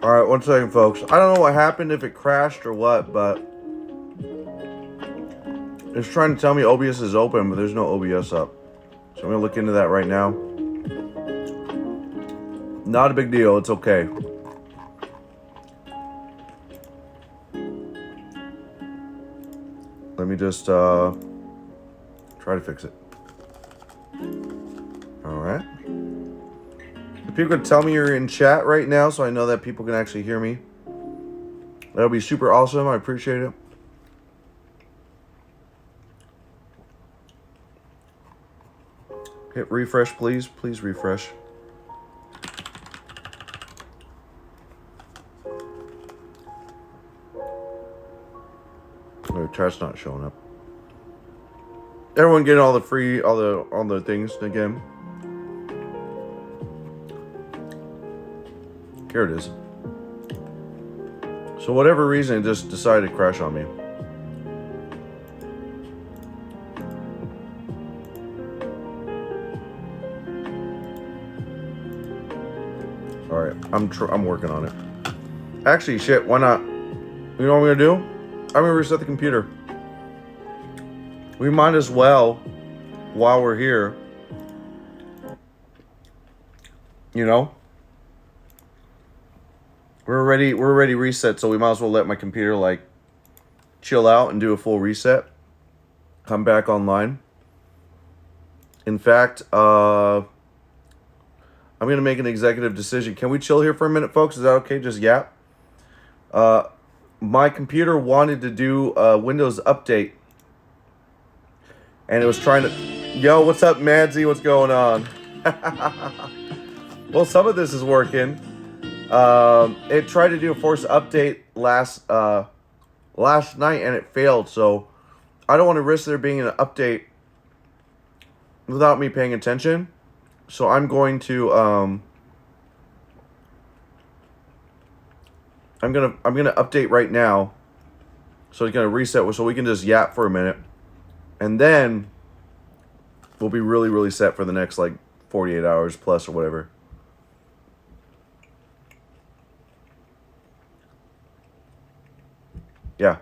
Alright, 1 second, folks. I don't know what happened, if it crashed or what, but it's trying to tell me OBS is open, but there's no OBS up. So I'm going to look into that right now. Not a big deal. It's okay. Let me just try to fix it. Alright. If people could tell me you're in chat right now so I know that people can actually hear me, that would be super awesome. I appreciate it. Hit refresh, please. Please refresh. The chat's not showing up. Everyone getting all the free, all the things again. Here it is. So whatever reason, it just decided to crash on me. All right, I'm working on it. Actually, shit, why not? You know what I'm gonna do? I'm gonna reset the computer. We might as well, while we're here, you know, we're already reset, so we might as well let my computer like chill out and do a full reset. Come back online. In fact, I'm gonna make an executive decision. Can we chill here for a minute, folks? Is that okay? Just yap. My computer wanted to do a Windows update, and it was trying to... Yo, what's up, Madsy? What's going on? Well, some of this is working. It tried to do a forced update last night, and it failed. So I don't want to risk there being an update without me paying attention. So I'm going to I'm gonna update right now. So it's gonna reset, so we can just yap for a minute, and then we'll be really set for the next like 48 hours plus or whatever. Yeah,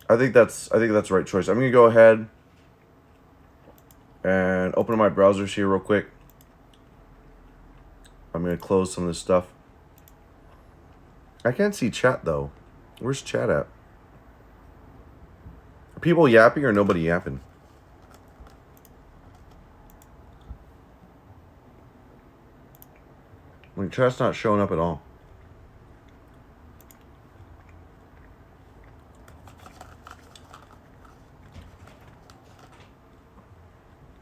I think that's the right choice. I'm gonna go ahead and open my browsers here real quick. I'm gonna close some of this stuff. I can't see chat though. Where's chat at? Are people yapping or nobody yapping? Like, chat's not showing up at all.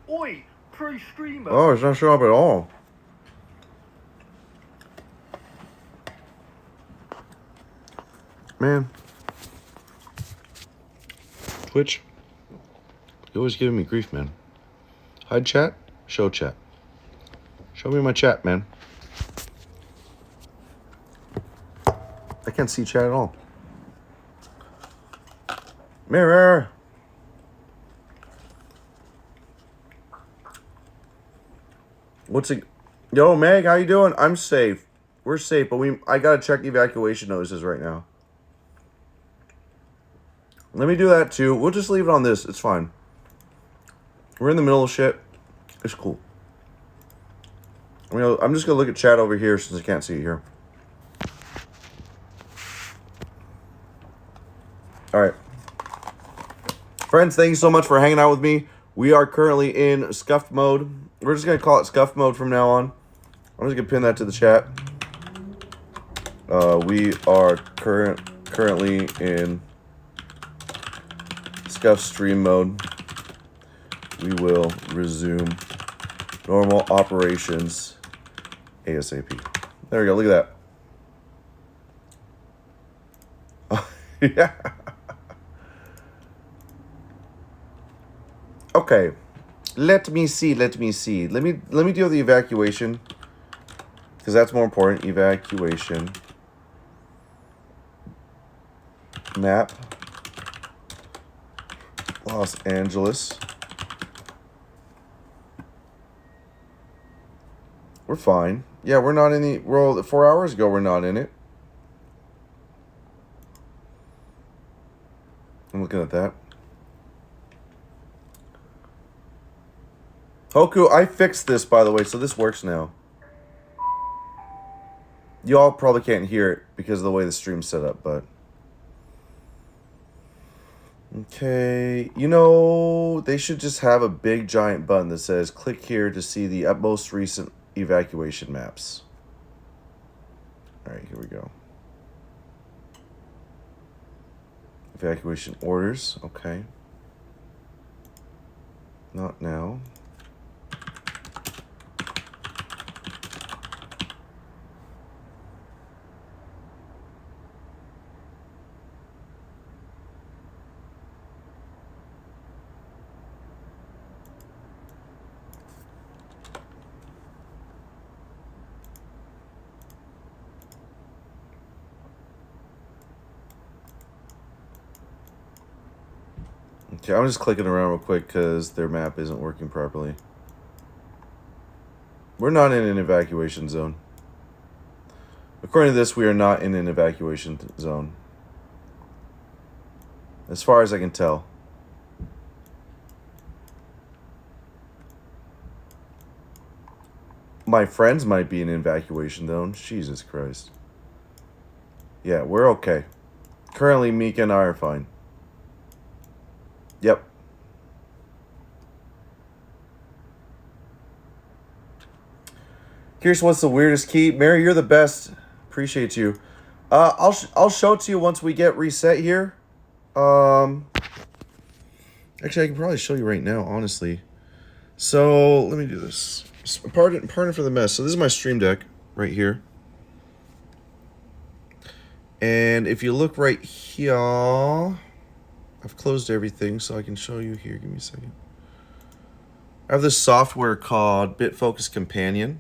Oi, pro streamer. Oh, it's not showing up at all. Man. Twitch. You're always giving me grief, man. Hide chat? Show chat. Show me my chat, man. I can't see chat at all. Mirror. What's it? Yo, Meg, how you doing? I'm safe. We're safe, but I gotta check evacuation notices right now. Let me do that too. We'll just leave it on this. It's fine. We're in the middle of shit. It's cool. I'm just gonna look at chat over here since I can't see it here. All right. Friends, thank you so much for hanging out with me. We are currently in scuffed mode. We're just going to call it scuffed mode from now on. I'm just going to pin that to the chat. We are currently in scuffed stream mode. We will resume normal operations ASAP. There we go. Look at that. Yeah. Okay. Let me see. Let me deal with the evacuation, because that's more important. Evacuation map. Los Angeles. We're fine. Yeah, we're not in the... Well, 4 hours ago, we're not in it. I'm looking at that. Hoku, I fixed this, by the way, so this works now. Y'all probably can't hear it because of the way the stream's set up, but... Okay, you know, they should just have a big giant button that says, click here to see the most recent evacuation maps. Alright, here we go. Evacuation orders, okay. Not now. Okay, I'm just clicking around real quick because their map isn't working properly. We're not in an evacuation zone. According to this, we are not in an evacuation zone. As far as I can tell. My friends might be in an evacuation zone. Jesus Christ. Yeah, we're okay. Currently, Mika and I are fine. Yep. Here's what's the weirdest key. Mary, you're the best. Appreciate you. I'll show it to you once we get reset here. Actually, I can probably show you right now, honestly. So let me do this. Pardon for the mess. So this is my stream deck right here. And if you look right here, I've closed everything so I can show you here. Give me a second. I have this software called BitFocus Companion.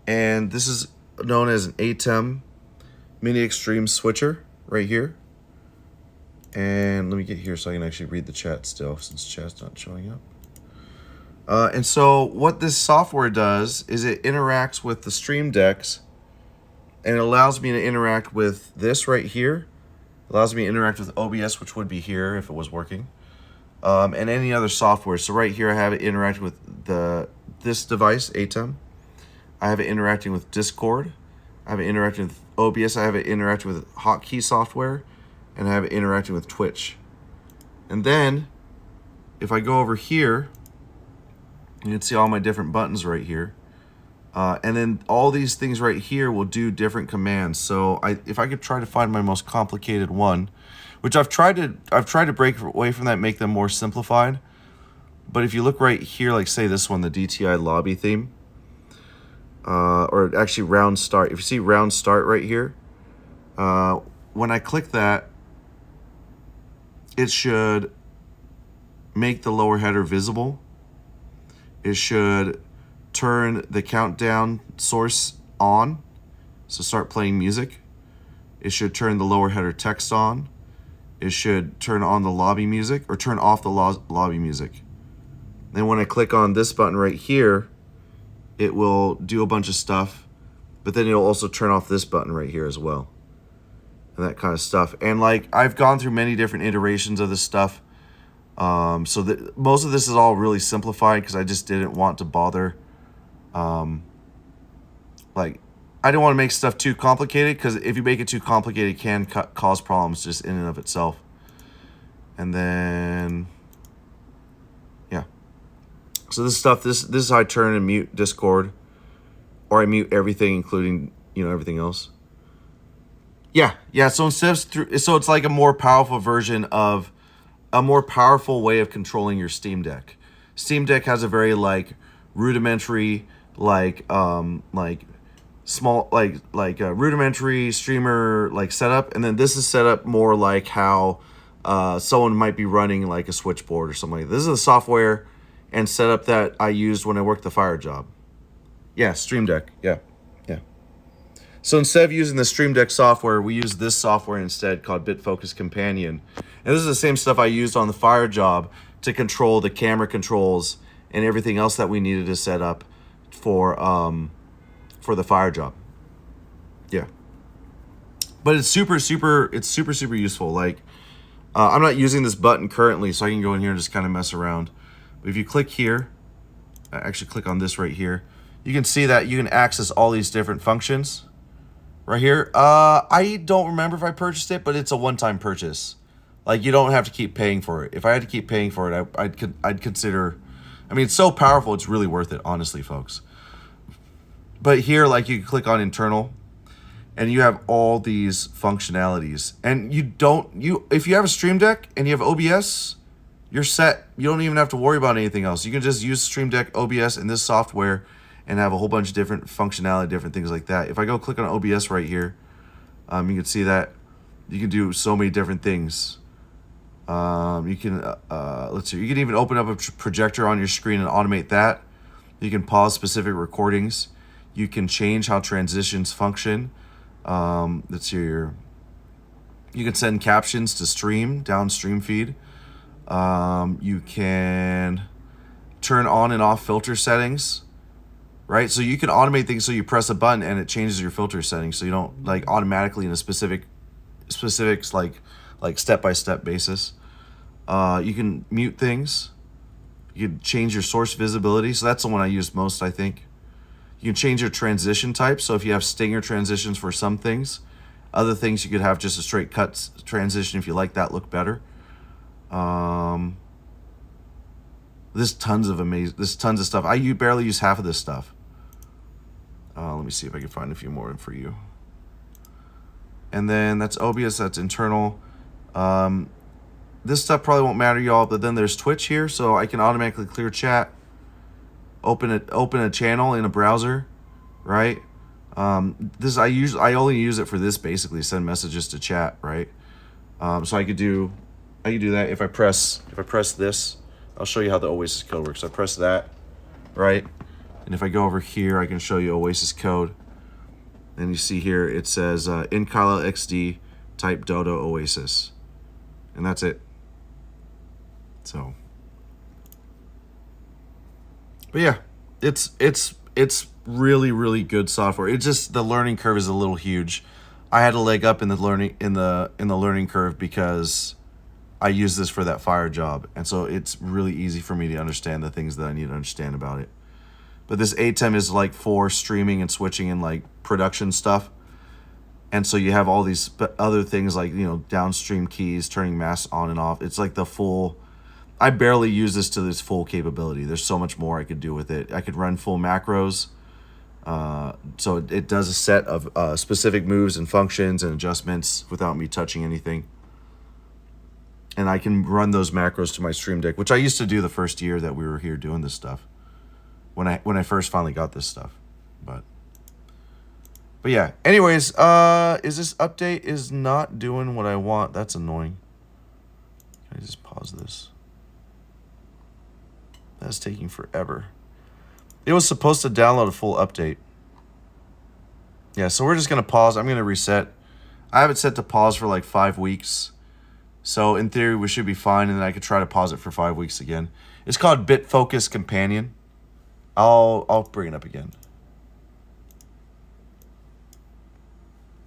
And this is known as an ATEM Mini Extreme Switcher right here. And let me get here so I can actually read the chat still, since chat's not showing up. And so what this software does is it interacts with the stream decks, and it allows me to interact with this right here. It allows me to interact with OBS, which would be here if it was working, and any other software. So right here I have it interacting with this device, ATEM. I have it interacting with Discord. I have it interacting with OBS. I have it interacting with hotkey software. And I have it interacting with Twitch. And then, if I go over here, you can see all my different buttons right here. And then all these things right here will do different commands. So if I could try to find my most complicated one, which I've tried to break away from that, make them more simplified. But if you look right here, like say this one, the DTI lobby theme, or actually round start. If you see round start right here, when I click that, it should make the lower header visible. It should turn the countdown source on, so start playing music. It should turn the lower header text on. It should turn on the lobby music, or turn off the lobby music. Then when I click on this button right here, it will do a bunch of stuff, but then it'll also turn off this button right here as well. And that kind of stuff. And like I've gone through many different iterations of this stuff, so that most of this is all really simplified because I just didn't want to bother. Like I didn't want to make stuff too complicated, because if you make it too complicated, it can cause problems just in and of itself. And then yeah, so this stuff, this is how I turn and mute Discord, or I mute everything, including everything else. Yeah. So instead of so it's like a more powerful version of a more powerful way of controlling your Steam Deck. Steam Deck has a very rudimentary, small, rudimentary streamer setup, and then this is set up more like how someone might be running like a switchboard or something like that. This is the software and setup that I used when I worked the fire job. Yeah, Stream Deck. Yeah. So instead of using the Stream Deck software, we use this software instead called BitFocus Companion. And this is the same stuff I used on the fire job to control the camera controls and everything else that we needed to set up for for the fire job. Yeah. But it's super useful. Like, I'm not using this button currently, so I can go in here and just kind of mess around. But if you click here, actually click on this right here, you can see that you can access all these different functions right here. I don't remember if I purchased it, but it's a one-time purchase. Like, you don't have to keep paying for it. If I had to keep paying for it, I'd consider. I mean, it's so powerful, it's really worth it, honestly, folks. But here, like, you can click on internal, and you have all these functionalities. And if you have a Stream Deck and you have OBS, you're set. You don't even have to worry about anything else. You can just use Stream Deck, OBS, and this software and have a whole bunch of different functionality, different things like that. If I go click on OBS right here, you can see that you can do so many different things. You can, let's see, you can even open up a projector on your screen and automate that. You can pause specific recordings. You can change how transitions function. Let's see here. You can send captions to stream, downstream feed. You can turn on and off filter settings, right? So you can automate things, so you press a button and it changes your filter settings, so you don't like automatically in a specifics like step-by-step basis. You can mute things. You can change your source visibility. So that's the one I use most, I think. You can change your transition type. So if you have stinger transitions for some things, other things you could have just a straight cut transition if you like that look better. There's tons of stuff. I barely use half of this stuff. Let me see if I can find a few more for you. And then that's OBS, that's internal. This stuff probably won't matter, y'all, but then there's Twitch here, so I can automatically clear chat, open a channel in a browser, right? I only use it for this, basically, send messages to chat, right? So I could do that if I press this. I'll show you how the Oasis code works. I press that, right? And if I go over here, I can show you Oasis code. And you see here it says Incala XD type Dodo Oasis, and that's it. So, but yeah, it's really good software. It's just the learning curve is a little huge. I had a leg up in the learning curve because I use this for that fire job, and so it's really easy for me to understand the things that I need to understand about it. But this ATEM is like for streaming and switching and like production stuff. And so you have all these other things like, you know, downstream keys, turning masks on and off. It's like the full, I barely use this to its full capability. There's so much more I could do with it. I could run full macros. So it does a set of specific moves and functions and adjustments without me touching anything. And I can run those macros to my Stream Deck, which I used to do the first year that we were here doing this stuff. When I first finally got this stuff. But yeah, anyways, is this update is not doing what I want. That's annoying. Can I just pause this? That's taking forever. It was supposed to download a full update. Yeah, so we're just gonna pause. I'm gonna reset. I have it set to pause for like 5 weeks. So in theory, we should be fine, and then I could try to pause it for 5 weeks again. It's called BitFocus Companion. I'll bring it up again.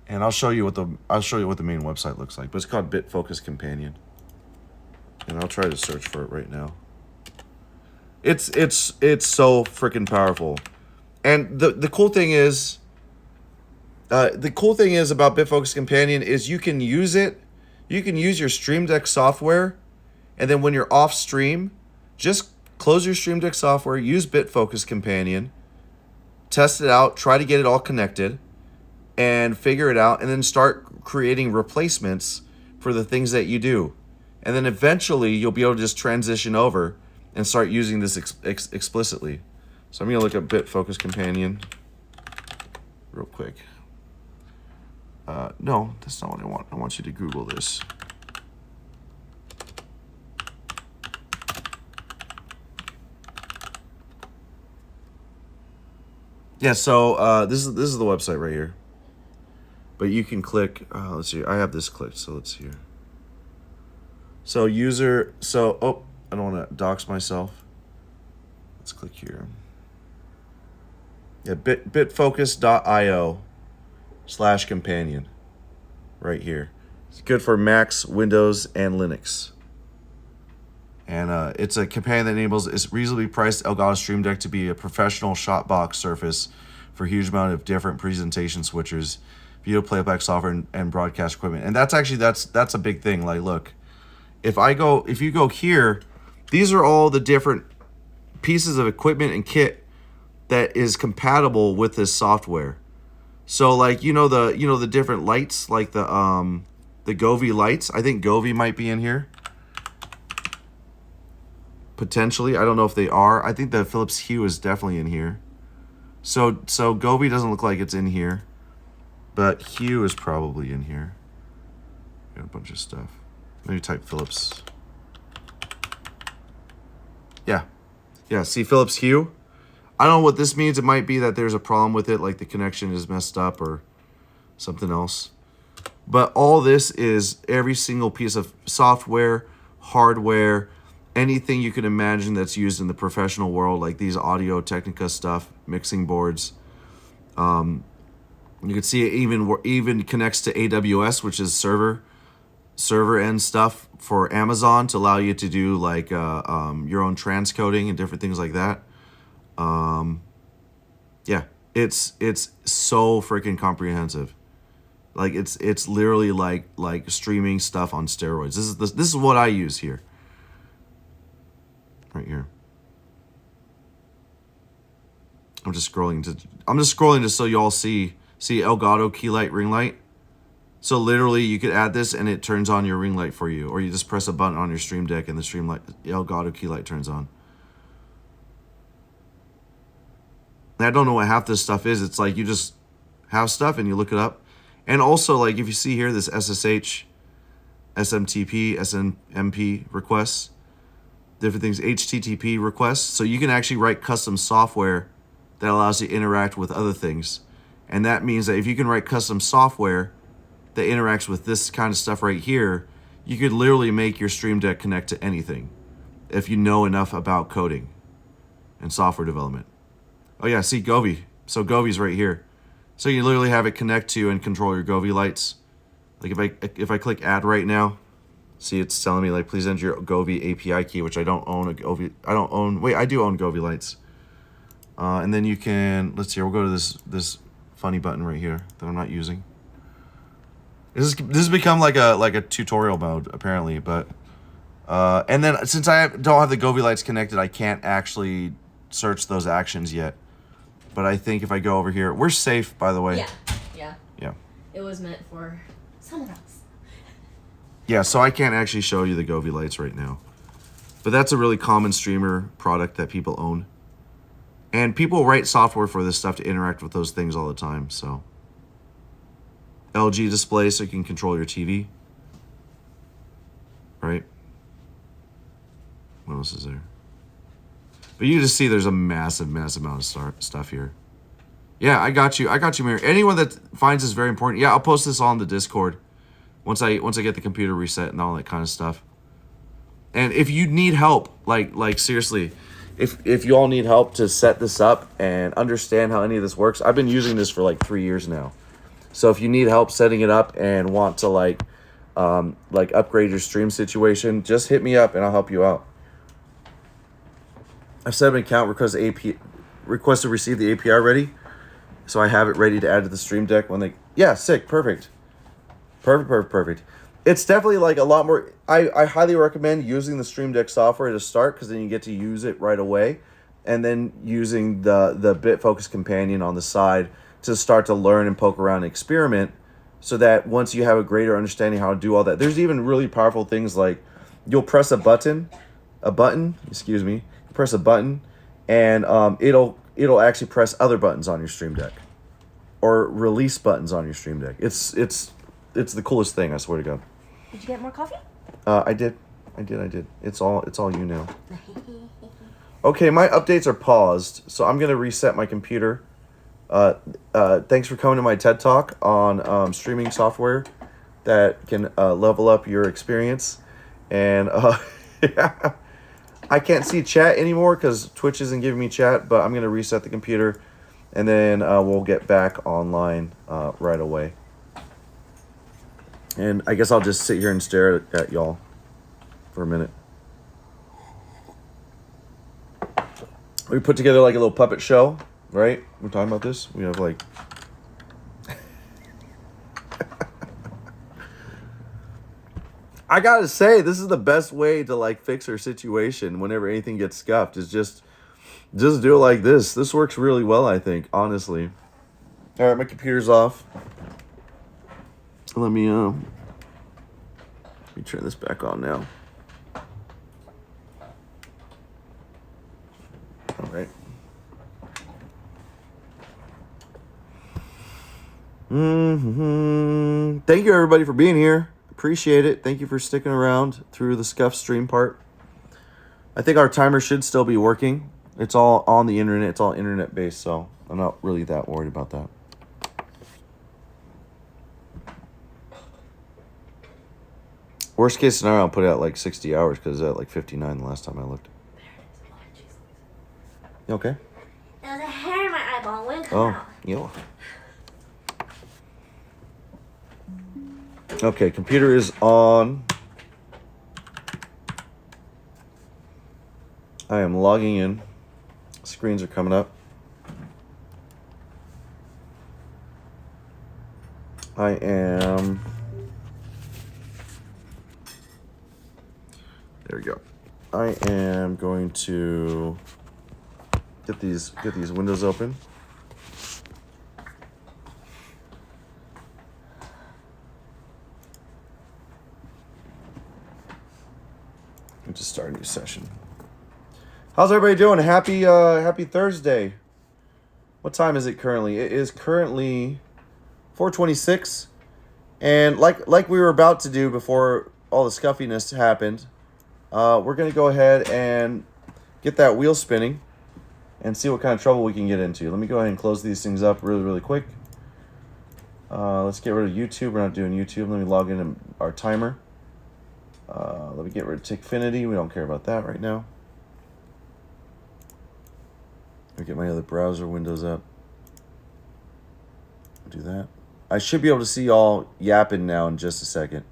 And I'll show you what the main website looks like. But it's called BitFocus Companion. And I'll try to search for it right now. It's so freaking powerful. And the cool thing is about BitFocus Companion is you can use it. You can use your Stream Deck software, and then when you're off stream, just close your Stream Deck software, use BitFocus Companion, test it out, try to get it all connected, and figure it out, and then start creating replacements for the things that you do. And then eventually, you'll be able to just transition over and start using this explicitly. So I'm going to look up BitFocus Companion real quick. No, that's not what I want. I want you to Google this. Yeah, so this is the website right here. But you can click, let's see, I have this clicked, so let's see here. So I don't want to dox myself. Let's click here. Yeah, bitfocus.io/companion right here. It's good for Macs, Windows, and Linux. And it's a companion that enables its reasonably priced Elgato Stream Deck to be a professional shotbox surface for a huge amount of different presentation switchers, video playback software, and broadcast equipment. And that's actually that's a big thing. Like, look, if you go here, these are all the different pieces of equipment and kit that is compatible with this software. So like the different lights, like the Govee lights. I think Govee might be in here. Potentially. I don't know if they are. I think the Philips Hue is definitely in here. So Govee doesn't look like it's in here. But Hue is probably in here. Got a bunch of stuff. Maybe type Philips. Yeah. Yeah, see Philips Hue? I don't know what this means. It might be that there's a problem with it, like the connection is messed up or something else. But all this is every single piece of software, hardware, anything you can imagine that's used in the professional world, like these Audio Technica stuff, mixing boards. You can see it even connects to AWS, which is server end stuff for Amazon to allow you to do like your own transcoding and different things like that. Yeah, it's so freaking comprehensive. Like it's literally like streaming stuff on steroids. This is what I use here. Right here. I'm just scrolling just so y'all see Elgato key light ring light. So literally you could add this and it turns on your ring light for you, or you just press a button on your Stream Deck and the Elgato key light turns on. And I don't know what half this stuff is. It's like you just have stuff and you look it up. And also, like, if you see here this SSH, SMTP, SNMP requests, different things, HTTP requests. So you can actually write custom software that allows you to interact with other things. And that means that if you can write custom software that interacts with this kind of stuff right here, you could literally make your Stream Deck connect to anything if you know enough about coding and software development. Oh yeah, see Govee. So Govee's right here. So you literally have it connect to and control your Govee lights. Like if I click add right now, see it's telling me like please enter your Govee API key, which I don't own a Govee. I do own Govee lights. And then you can, let's see, we'll go to this funny button right here that I'm not using. This has become like a tutorial mode apparently, but and then since I don't have the Govee lights connected, I can't actually search those actions yet. But I think if I go over here, we're safe, by the way. Yeah. It was meant for someone else. Yeah, so I can't actually show you the Govee lights right now. But that's a really common streamer product that people own. And people write software for this stuff to interact with those things all the time, so. LG display so you can control your TV. Right? What else is there? But you just see there's a massive amount of stuff here. Yeah, I got you, Mir. Anyone that finds this very important, yeah, I'll post this on the Discord once I get the computer reset and all that kind of stuff. And if you need help, like seriously, if you all need help to set this up and understand how any of this works, I've been using this for like 3 years now. So if you need help setting it up and want to like upgrade your stream situation, just hit me up and I'll help you out. I've set up an account, request to receive the API ready, so I have it ready to add to the Stream Deck when they. Yeah, sick, perfect. It's definitely like a lot more. I highly recommend using the Stream Deck software to start because then you get to use it right away, and then using the BitFocus companion on the side to start to learn and poke around and experiment, so that once you have a greater understanding how to do all that, there's even really powerful things like you'll press a button, press a button, and it'll actually press other buttons on your Stream Deck, or release buttons on your Stream Deck. It's the coolest thing, I swear to God. Did you get more coffee? I did. It's all you now. Okay, my updates are paused, so I'm gonna reset my computer. Thanks for coming to my TED Talk on streaming software that can level up your experience. And yeah. I can't see chat anymore because Twitch isn't giving me chat, but I'm going to reset the computer. and then we'll get back online right away. And I guess I'll just sit here and stare at y'all for a minute. We put together like a little puppet show, right? We're talking about this. We have like... I gotta say, this is the best way to like fix our situation whenever anything gets scuffed, is just do it like this. This works really well, I think, honestly. All right, my computer's off. Let me turn this back on now. All right. Thank you, everybody, for being here. Appreciate it. Thank you for sticking around through the scuff stream part. I think our timer should still be working. It's all on the internet. It's all internet based, so I'm not really that worried about that. Worst case scenario, I'll put it at like 60 hours because it's at like 59 the last time I looked. You okay? There was a hair in my eyeball. Wouldn't come out. Yeah. Okay, computer is on. I am logging in. Screens are coming up. I am... There we go. I am going to get these windows open. And just start a new session. How's everybody doing? Happy Thursday. What time is it currently? It is currently 4:26, and like we were about to do before all the scuffiness happened, we're gonna go ahead and get that wheel spinning and see what kind of trouble we can get into. Let me go ahead and close these things up really quick. Let's get rid of YouTube. We're not doing YouTube. Let me log into our timer. Let me get rid of Tickfinity. We don't care about that right now. Let me get my other browser windows up. Do that. I should be able to see y'all yapping now in just a second.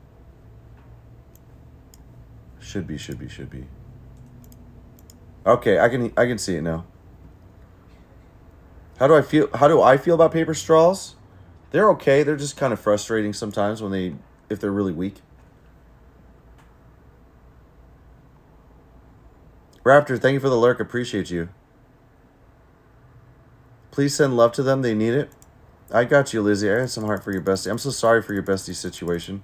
Should be. Okay, I can see it now. How do I feel about paper straws? They're okay. They're just kind of frustrating sometimes if they're really weak. Raptor, thank you for the lurk. Appreciate you. Please send love to them. They need it. I got you, Lizzie. I had some heart for your bestie. I'm so sorry for your bestie situation.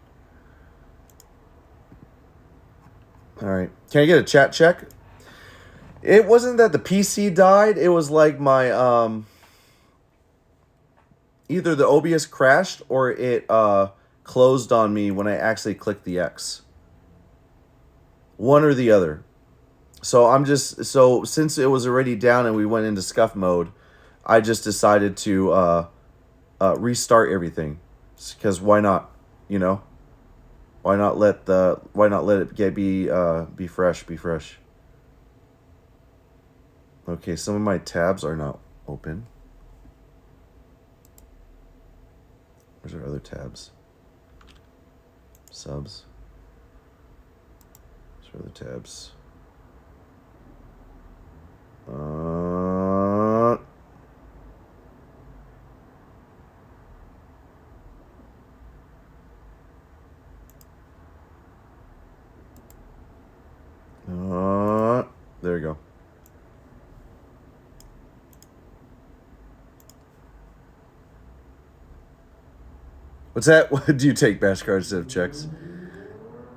All right. Can I get a chat check? It wasn't that the PC died. It was like my... either the OBS crashed or it closed on me when I actually clicked the X. One or the other. So since it was already down and we went into scuff mode, I just decided to restart everything, because why not? You know, why not let it be fresh? Okay, some of my tabs are not open. Where's our other tabs? Subs. Where's our other tabs? There we go. What's that? Do you take bash cards instead of checks?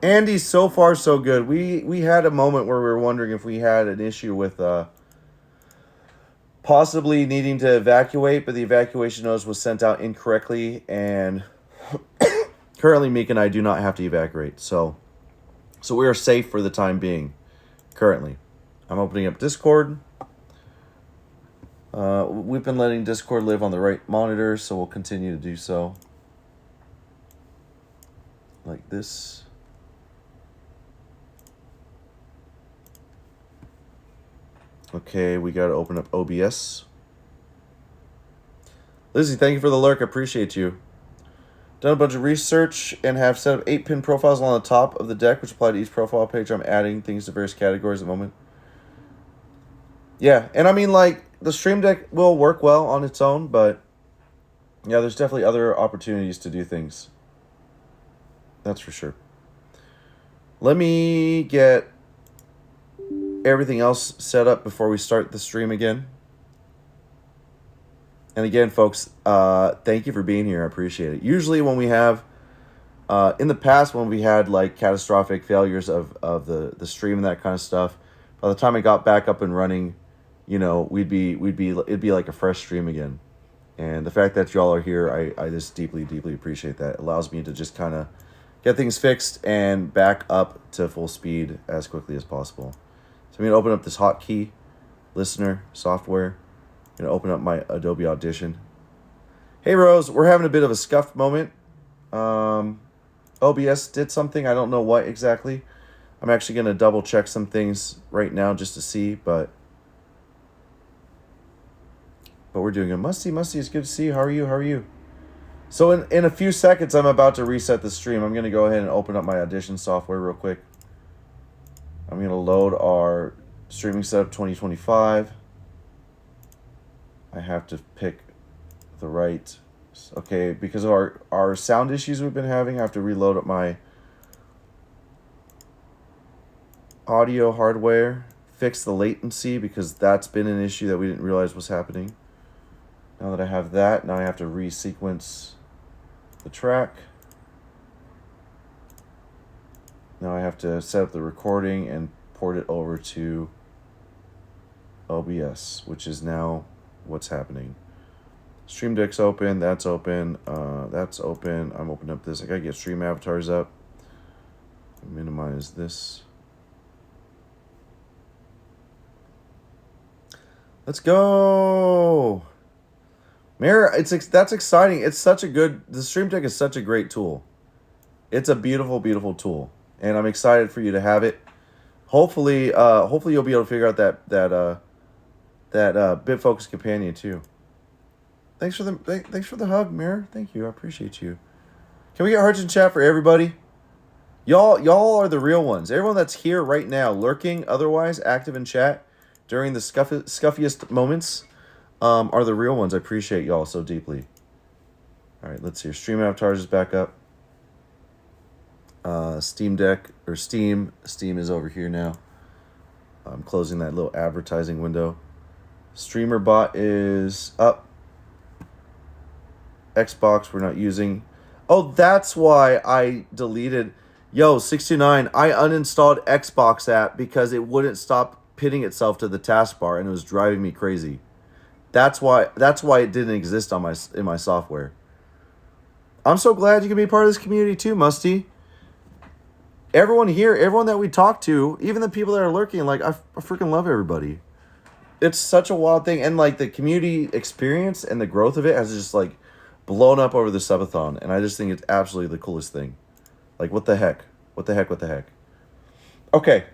Andy, so far so good. We had a moment where we were wondering if we had an issue with possibly needing to evacuate, but the evacuation notice was sent out incorrectly, and currently Meek and I do not have to evacuate. So we are safe for the time being. Currently, I'm opening up Discord. We've been letting Discord live on the right monitor, so we'll continue to do so. Like this. Okay, we got to open up OBS. Lizzie, thank you for the lurk. I appreciate you. Done a bunch of research and have set up 8-pin profiles along the top of the deck, which apply to each profile page. I'm adding things to various categories at the moment. Yeah, and I mean, like, the Stream Deck will work well on its own, but yeah, there's definitely other opportunities to do things. That's for sure. Let me get everything else set up before we start the stream again. And again, folks, thank you for being here. I appreciate it. Usually when we have, in the past, when we had like catastrophic failures of the stream and that kind of stuff, by the time I got back up and running, you know, it'd be like a fresh stream again. And the fact that y'all are here, I just deeply, deeply appreciate that. It allows me to just kind of get things fixed and back up to full speed as quickly as possible. So I'm going to open up this hotkey listener software. I'm going to open up my Adobe Audition. Hey, Rose, we're having a bit of a scuffed moment. OBS did something. I don't know what exactly. I'm actually going to double check some things right now just to see, but we're doing it. Musty, it's good to see you. How are you? So in a few seconds, I'm about to reset the stream. I'm going to go ahead and open up my Audition software real quick. I'm going to load our streaming setup 2025. I have to pick the right... Okay, because of our sound issues we've been having, I have to reload up my audio hardware, fix the latency because that's been an issue that we didn't realize was happening. Now that I have that, now I have to resequence the track. Now I have to set up the recording and port it over to OBS, which is now what's happening. Stream Deck's open, that's open, that's open. I'm opening up this. I gotta get stream avatars up. Minimize this. Let's go. Mara, that's exciting. It's such a good, the Stream Deck is such a great tool. It's a beautiful, beautiful tool. And I'm excited for you to have it. Hopefully you'll be able to figure out that BitFocus companion too. Thanks for the hug, Mara. Thank you. I appreciate you. Can we get hearts in chat for everybody? Y'all are the real ones. Everyone that's here right now, lurking, otherwise active in chat during the scuffiest moments, are the real ones. I appreciate y'all so deeply. All right, let's see. Stream avatars is back up. Steam Deck or Steam is over here now. I'm closing that little advertising window. Streamer bot is up. Xbox we're not using. Oh, that's why I deleted. Yo, 629, I uninstalled Xbox app because it wouldn't stop pinning itself to the taskbar and it was driving me crazy. That's why it didn't exist on in my software. I'm so glad you can be part of this community too, Musty. Everyone here, everyone that we talk to, even the people that are lurking, like I freaking love everybody. It's such a wild thing, and like the community experience and the growth of it has just like blown up over the Subathon, and I just think it's absolutely the coolest thing. Like, what the heck? What the heck? Okay.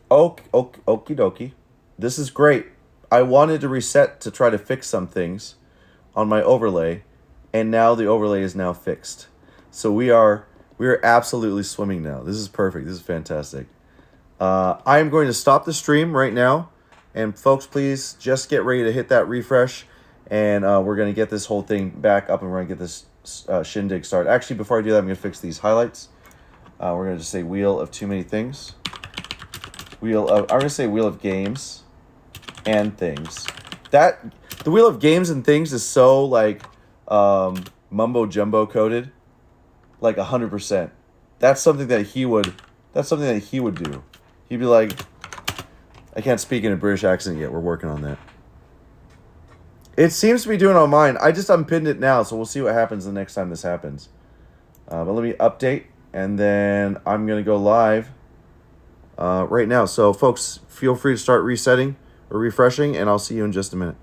Okie dokie. This is great. I wanted to reset to try to fix some things on my overlay, and now the overlay is now fixed. So we are absolutely swimming now. This is perfect. This is fantastic. I am going to stop the stream right now, and folks, please just get ready to hit that refresh. And we're going to get this whole thing back up and we're going to get this shindig started. Actually, before I do that, I'm going to fix these highlights. We're going to just say wheel of too many things. I'm going to say wheel of games and things. The wheel of games and things is so like mumbo jumbo coded, like 100%. That's something that he would do. He'd be like, I can't speak in a British accent yet. We're working on that. It seems to be doing on mine. I just unpinned it now, so we'll see what happens the next time this happens. But let me update, and then I'm going to go live right now. So, folks, feel free to start resetting or refreshing, and I'll see you in just a minute.